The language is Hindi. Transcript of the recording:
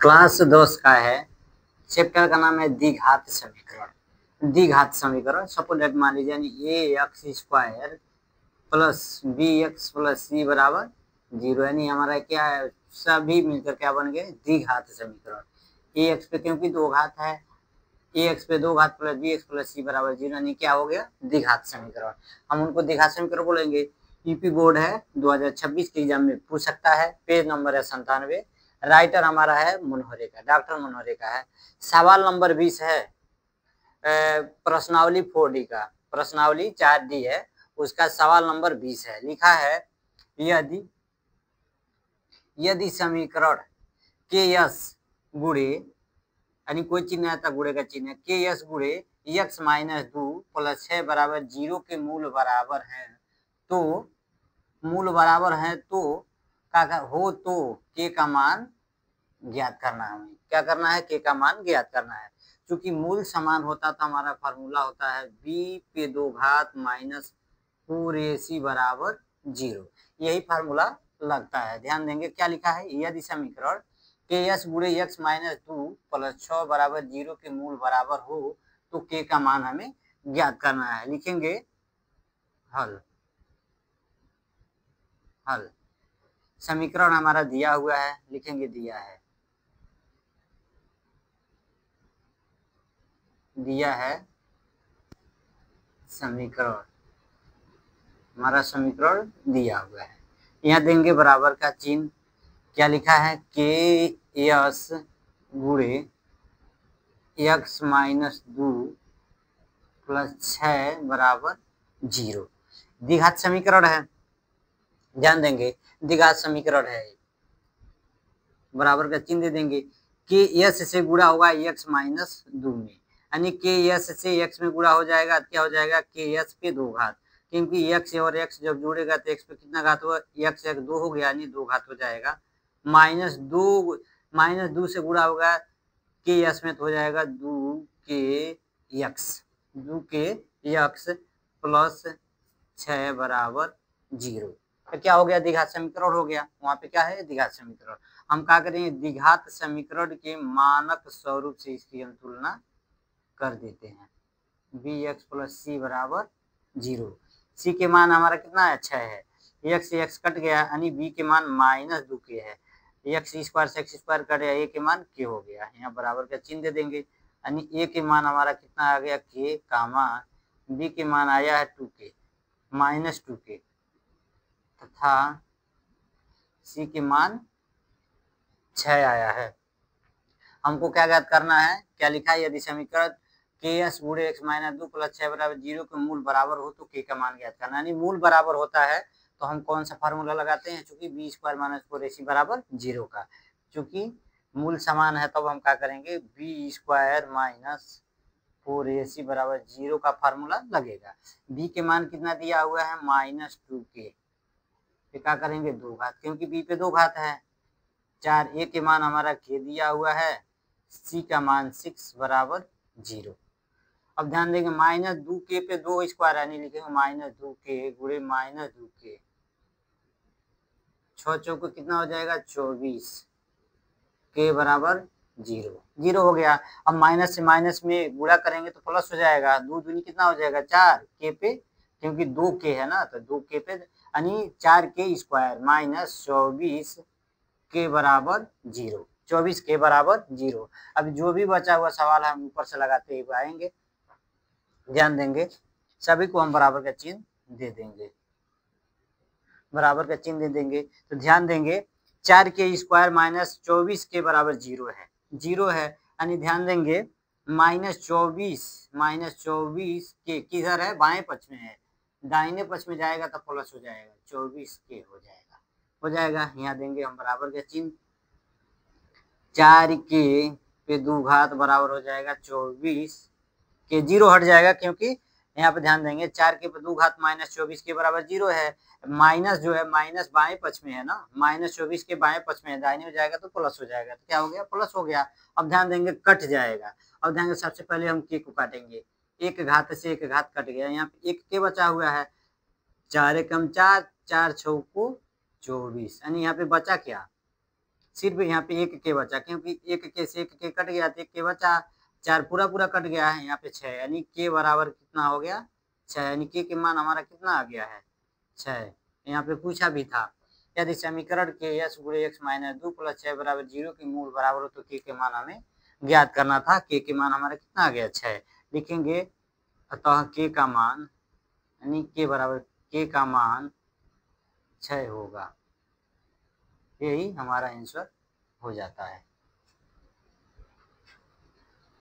क्लास 10 का है। चैप्टर का नाम है द्विघात समीकरण। द्विघात समीकरण सपोज दैट मान लीजिए यानी a x square plus b x plus c बराबर 0, यानी हमारा क्या है, सभी मिलकर क्या बन गए, द्विघात समीकरण। ए एक्स पे क्योंकि दो घात है, ए एक्स पे दो घात plus b x plus c बराबर 0, यानी क्या हो गया, द्विघात समीकरण। हम उनको द्विघात समीकरण बोलेंगे। यूपी बोर्ड है 2026 के एग्जाम में पूछ सकता है। पेज नंबर है 97। राइटर हमारा है मनोहरे का, डॉक्टर मनोहरे का है। सवाल नंबर 20 है प्रश्नावली 4D का, प्रश्नावली 4D है, उसका सवाल नंबर 20 है। लिखा है यदि समीकरण के यस गुणे, यानी कोई चिन्ह आता गुणे का चिन्ह, के यस गुणे एक्स माइनस 2 प्लस 6 बराबर 0 के मूल बराबर है, तो मूल बराबर है तो क्या हो, तो के का मान ज्ञात करना है। हमें क्या करना है, के का मान ज्ञात करना है। क्योंकि मूल समान होता तो हमारा फार्मूला होता है बी पे दो घात माइनस 4ac बराबर 0, यही फार्मूला लगता है। ध्यान देंगे क्या लिखा है, यदि समीकरण के एस गुणे एक्स माइनस 2 प्लस 6 बराबर 0 के मूल बराबर हो तो के का मान हमें ज्ञात करना है। लिखेंगे हल। हल समीकरण हमारा दिया हुआ है, लिखेंगे दिया है, दिया है समीकरण, हमारा समीकरण दिया हुआ है। यहाँ देंगे बराबर का चिन्ह, क्या लिखा है, के एस गुणे एक्स माइनस 2 प्लस 6 बराबर 0, द्विघात समीकरण है। ध्यान देंगे द्विघात समीकरण है, बराबर का चिन्ह दे देंगे। के एस से गुणा होगा एक्स माइनस 2 में, यानी के एस से एक्स में गुणा हो जाएगा, क्या हो जाएगा, के एस पे दो घात, क्योंकि एक्स और एक्स जब जुड़ेगा तो एक्स पे कितना घात हुआ, एक्स एक 2 हो गया, यानी 2 घात हो जाएगा। माइनस 2 से गुणा होगा के एस में तो हो जाएगा 2 के एक्स प्लस 6 बराबर 0, तो क्या हो गया, द्विघात समीकरण हो गया। वहां पे क्या है, द्विघात समीकरण। हम क्या करेंगे, द्विघात समीकरण के मानक स्वरूप से इसकी हम तुलना कर देते हैं। बी एक्स प्लस सी बराबर 0, सी के मान हमारा कितना है, 6 है, एक्स से एक्स कट गया, यानी बी के मान माइनस 2 के है, एक्स स्क्वायर से एक्स स्क्वायर कट गया, ए के मान के हो गया। यहाँ बराबर का चिन्ह दे देंगे, यानी ए के मान हमारा कितना आ गया, के कामा, बी के मान आया है 2 के माइनस 2 के, तथा सी के मान 6 आया है। हमको क्या ज्ञात करना है, क्या लिखा है, यदि समीकरण के एस गुणे एक्स माइनस 2 प्लस 6 बराबर 0 के मूल बराबर हो तो के का मान ज्ञात करना, यानी मूल बराबर होता है तो हम कौन सा फार्मूला लगाते हैं, चूंकि बी स्क्वायर माइनस 4ac बराबर 0 का, चूंकि मूल समान है तब तो हम क्या करेंगे, बी स्क्वायर माइनस 4ac बराबर 0 का फार्मूला लगेगा। बी के मान कितना दिया हुआ है, माइनस 2 के, क्या करेंगे 2 घात, क्योंकि बी पे 2 घात है, 4, ए के मान हमारा के दिया हुआ है, सी का मान 6 बराबर 0। अब ध्यान देंगे माइनस 2 के पे 2 स्क्वायर, यानी लिखेंगे माइनस 2 के गुणे माइनस 2 के, 6 चौको कितना हो जाएगा, 24, के बराबर 0, 0 हो गया। अब माइनस से माइनस में गुणा करेंगे तो प्लस हो जाएगा, 2 दूनी कितना हो जाएगा, 4 के पे, क्योंकि 2 के है ना, तो 2 के पे यानी 4 के स्क्वायर माइनस 24 के बराबर 0, 24 के बराबर 0। अब जो भी बचा हुआ सवाल हम ऊपर से लगाते हुए आएंगे। ध्यान देंगे सभी को हम बराबर का चिन्ह दे देंगे, बराबर का चिन्ह दे देंगे। तो ध्यान देंगे 4 के स्क्वायर माइनस 24 के बराबर 0 है, 0 है, यानी ध्यान देंगे माइनस 24 के किधर है, बाएं पक्ष में है, दाहिने पक्ष में जाएगा तो प्लस हो जाएगा, 24 के हो जाएगा। यहाँ देंगे हम बराबर का चिन्ह, 4 के पे 2 घात बराबर हो जाएगा 24 के, 0 हट जाएगा, क्योंकि यहाँ पे ध्यान देंगे 4 के पे 2 घात माइनस 24 के बराबर 0 है, माइनस जो है माइनस बाएं पक्ष में है ना, माइनस 24 के बाएं पक्ष में है, दाहिने में जाएगा तो प्लस हो जाएगा, तो क्या हो गया, प्लस हो गया। अब ध्यान देंगे कट जाएगा। अब ध्यान देंगे सबसे पहले हम के को काटेंगे, एक घात से एक घात कट गया, यहाँ पे एक के बचा हुआ है, 4 एकम 4, 4 चौको 24, यानी यहाँ पे बचा क्या, सिर्फ यहाँ पे एक के बचा, क्योंकि एक के से एक के कट गया तो एक के बचा, 4 पूरा पूरा कट गया है, यहाँ पे 6, यानी के बराबर कितना हो गया 6, यानी के मान हमारा कितना आ गया है 6। यहाँ पे पूछा भी था यदि समीकरण के यस गुणे एक्स माइनस 2 प्लस 6 बराबर 0 के मूल बराबर हो तो के मान हमें ज्ञात करना था। के मान हमारा कितना आ गया 6, लिखेंगे अतः के का मान यानी के बराबर के का मान 6 होगा, यही हमारा आंसर हो जाता है।